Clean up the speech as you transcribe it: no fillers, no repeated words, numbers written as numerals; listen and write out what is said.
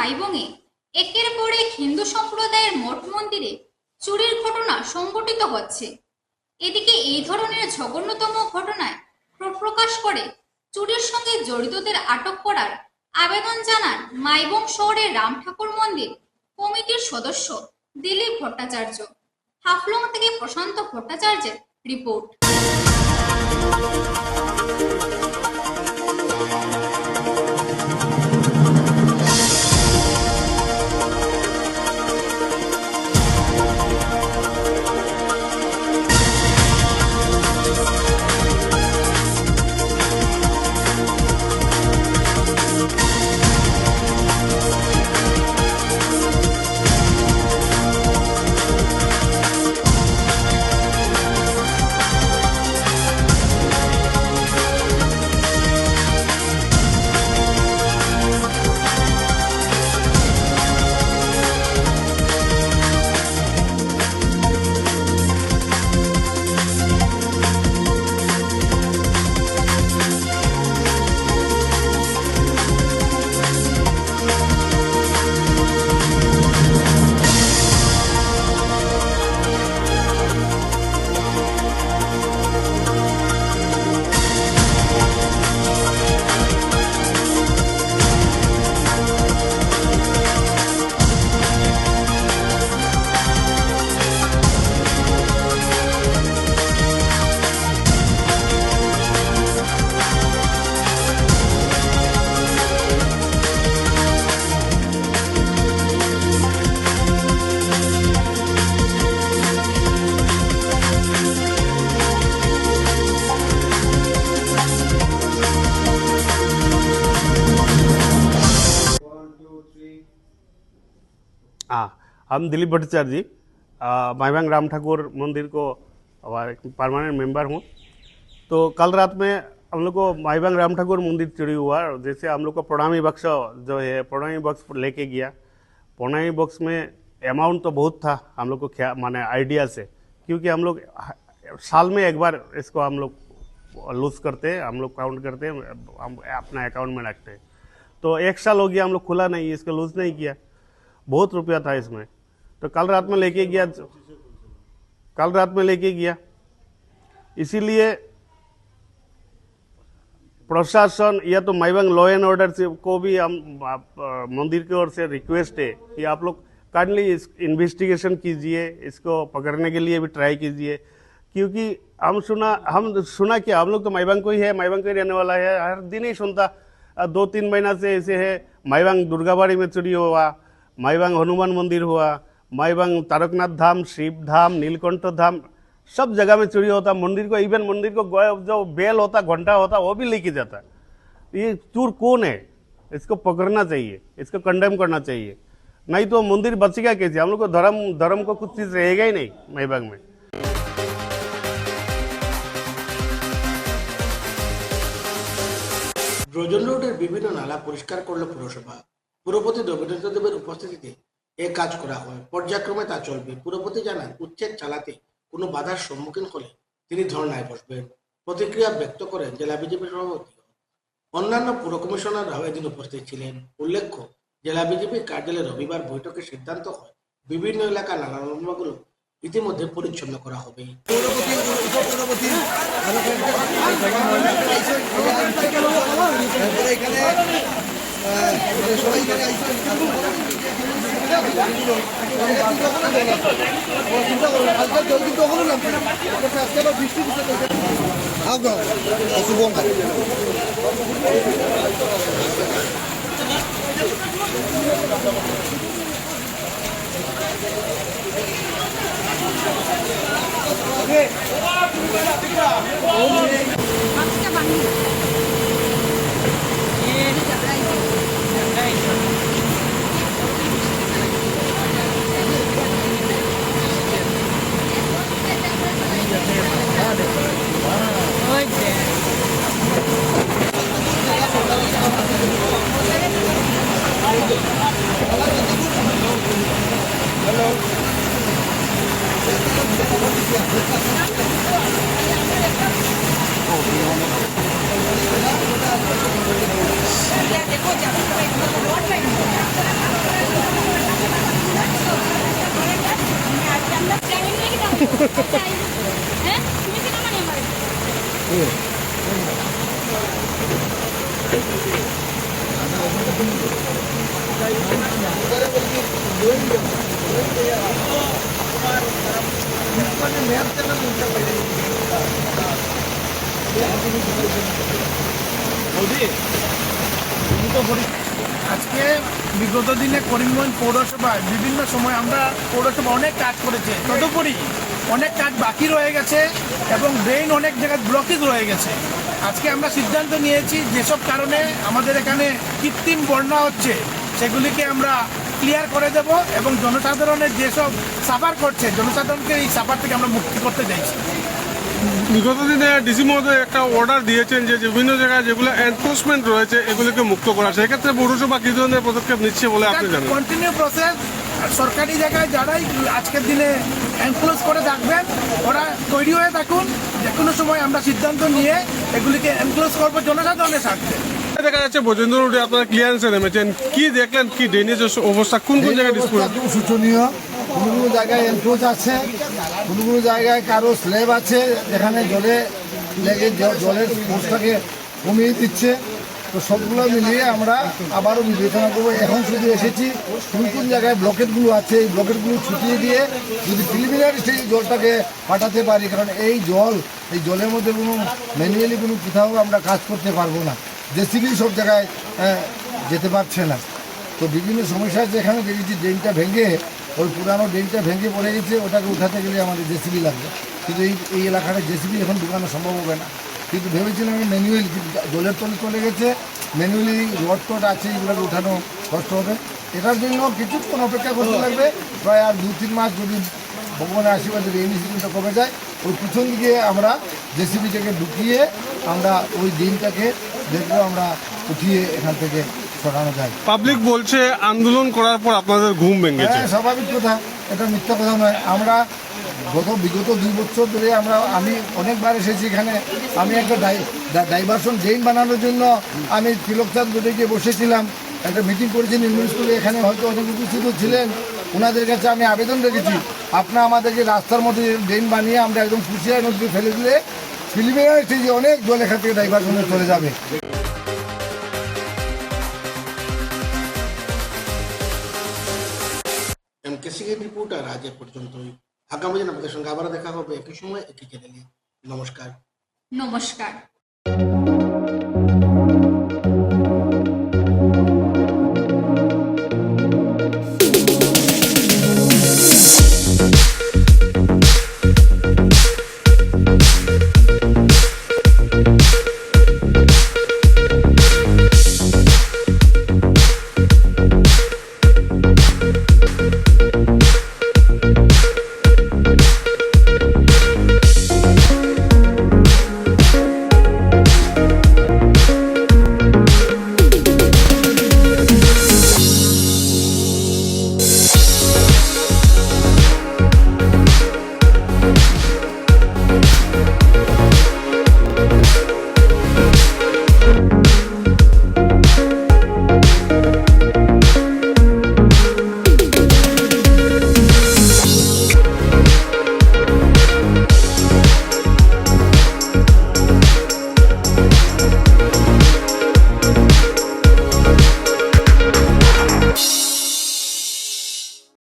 মাইবংয়ে একের পর এক হিন্দু সম্প্রদায়ের মঠ মন্দিরে চুরির ঘটনা সংঘটিত হচ্ছে। এদিকে এই ধরনের জঘন্যতম ঘটনায় ক্ষোভ প্রকাশ করে চুরির সঙ্গে জড়িতদের আটক করার আবেদন জানান মাইবং শহরের রাম ঠাকুর মন্দির কমিটির সদস্য দিলীপ ভট্টাচার্য। হাফলং থেকে প্রশান্ত ভট্টাচার্যের রিপোর্ট। हम दिलीप भट्टाचार्य जी माइबंग राम ठाकुर मंदिर को परमानेंट मेंबर हूँ। तो कल रात में हम लोग को माइबंग राम ठाकुर मंदिर चोरी हुआ। जैसे हम लोग को प्रणामी बक्स जो है प्रणामी बक्स लेके गया। प्रणामी बक्स में अमाउंट तो बहुत था हम लोग को क्या माने आइडिया से, क्योंकि हम लोग साल में एक बार इसको हम लोग लूज करते हैं, हम लोग काउंट करते हैं, हम अपना अकाउंट में रखते हैं। तो एक साल हो गया हम लोग खुला नहीं, इसको लूज नहीं किया। बहुत रुपया था इसमें। तो कल रात में लेके गया, इसीलिए प्रशासन या तो माइबंग लॉ एंड ऑर्डर से को भी हम मंदिर की ओर से रिक्वेस्ट है कि आप लोग काइंडली इस इन्वेस्टिगेशन कीजिए, इसको पकड़ने के लिए भी ट्राई कीजिए। क्योंकि हम सुना कि हम लोग तो माइबंग को ही है, माइबंग को ही रहने वाला है, हर दिन ही सुनता। 2-3 महीना से ऐसे है। माइबंग दुर्गाबाड़ी में चोरी हुआ, माइबंग हनुमान मंदिर हुआ, माइबंग तारकनाथ धाम, शिव धाम, नीलकंठ धाम, सब जगह में चोरी होता। मंदिर को इवन मंदिर को जो बेल होता, घंटा होता, वो भी लेके जाता। ये चोर कौन है? इसको पकड़ना चाहिए, इसको कंडेम करना चाहिए, नहीं तो मंदिर बचेगा कैसे? हम लोग को धर्म को कुछ चीज़ रहेगा ही नहीं माइबंग में। ব্রজন রোডের বিভিন্ন নালা পরিষ্কার করল পুরসভা। পুরপতি রবীন্দ্র দেবের উপস্থিতিতে এই কাজ করা হয়। পর্যায়ক্রমে তা চলবে। পুরপতি জানান উচ্ছেদ চালাতে কোনো বাধার সম্মুখীন হলে তিনি ধর্নায় বসবেন। প্রতিক্রিয়া ব্যক্ত করেন জেলা বিজেপি সভাপতি। অন্যান্য পুর কমিশনাররাও এদিন উপস্থিত ছিলেন। উল্লেখ্য, জেলা বিজেপি কার্যালয়ে রবিবার বৈঠকে সিদ্ধান্ত হয় বিভিন্ন এলাকার নালা নর্দমাগুলো ইতিমধ্যে পরিচ্ছন্ন করা হবে। আজকে বিগত দিনে করিমগঞ্জ পৌরসভায় বিভিন্ন সময় আমরা পৌরসভা অনেক কাজ করেছে, তদুপরি অনেক কাজ বাকি রয়ে গেছে এবং ড্রেন অনেক জায়গায় ব্লকেজ রয়ে গেছে। আজকে আমরা সিদ্ধান্ত নিয়েছি যেসব কারণে আমাদের এখানে কৃত্রিম বন্যা হচ্ছে সেগুলিকে আমরা ক্লিয়ার করে দেব এবং জনসাধারণের যেসব সাফার করছে জনসাধারণকে এই সাফার থেকে আমরা মুক্তি করতে চাইছি। বিগত দিনে ডিসি মহোদয় একটা অর্ডার দিয়েছেন যে বিভিন্ন জায়গায় যেগুলো এনফোর্সমেন্ট রয়েছে এগুলোকে মুক্ত করা, সেক্ষেত্রে পৌরসভা কি ধরনের পদক্ষেপ নিচ্ছে বলে আপনি জানেন? Continue process. সরকারি জায়গায় যারাই আজকের দিনে এনক্লোজ করে থাকবেন ওরা তৈরি হয়ে থাকুন, যে কোনো সময় আমরা সিদ্ধান্ত নিয়ে এগুলিকে এনক্লোজ করবো জনসাধারণের স্বার্থে। দেখা যাচ্ছে বজেন্দ্র রোডে আপনারা ক্লিয়ারেন্সে নেমেছেন, কি দেখলেন, কি ড্রেনেজ অবস্থা, কোন কোন জায়গায় ডিসপুট? খুব শোচনীয়। কোনো কোনো জায়গায় এনক্লোজ আছে, কোনো কোনো জায়গায় কারো স্ল্যাব আছে যেখানে জলে লেগে জলের ফোর্সটাকে কমিয়ে দিচ্ছে। তো সবগুলো মিলিয়ে আমরা আবারও বিবেচনা করবো। এখন শুধু এসেছি কোন কোন জায়গায় ব্লকেটগুলো আছে এই ব্লকেটগুলো ছুটিয়ে দিয়ে যদি প্রিলিমিনারি স্টেজে জলটাকে পাঠাতে পারি, কারণ এই জলের মধ্যে কোনো ম্যানুয়ালি কোনো কোথাও আমরা কাজ করতে পারবো না। জেসিবি সব জায়গায় যেতে পারছে না। তো বিভিন্ন সমস্যা আছে। এখানে দেখেছি ড্রেনটা ভেঙে, ওই পুরানো ড্রেনটা ভেঙে পড়ে গেছে, ওটাকে উঠাতে গেলে আমাদের জেসিবি লাগবে, কিন্তু এই এলাকাটা জেসিবি এখন ঢুকানো সম্ভব হবে না। কিন্তু ভেবেছিলাম আমি ম্যানুয়ালি, জলের তলে চলে গেছে, ম্যানুয়ালি রড টড আছে, এগুলোকে উঠানো কষ্ট হবে। এটার জন্য কিছুক্ষণ অপেক্ষা করতে লাগবে, প্রায় আর 2-3 মাস যদি ভগবানের আশীর্বাদে রেইনি সিজনটা কমে যায়, ওই পিছন দিকে আমরা জেসিবি থেকে ঢুকিয়ে আমরা ওই ড্রেনটাকে দেখবো আমরা উঠিয়ে এখান থেকে সরানো যায়। পাবলিক বলছে আন্দোলন করার পর আপনাদের ঘুম ভেঙেছে। হ্যাঁ, স্বাভাবিক কথা, এটা মিথ্যা কথা নয়। আমরা বিগত 2 বছর ধরে আমি অনেকবার এসেছি এখানে। আমি একটা ডাইভারশন ড্রেন বানানোর জন্য আমি তিলকচাঁদ রোডে গিয়ে বসেছিলাম, একটা মিটিং করেছি নির্মল স্কুলে, এখানে হয়তো অনেক উপস্থিত ছিলেন। ওনাদের কাছে আমি আবেদন রেখেছি, আপনারা আমাদেরকে রাস্তার মধ্যে ড্রেন বানিয়ে আমরা একদম কুশিয়ার নদীতে ফেলে দিলে প্রিলিমিনারি স্টেজে অনেক জল এখান থেকে ডাইভারশনে চলে যাবে। এমকেসি রিপোর্টার আজ এ পর্যন্তই। আগামী দিন আপনাদের সঙ্গে আবার দেখা হবে একই সময় একই চ্যানেলে। নমস্কার। নমস্কার।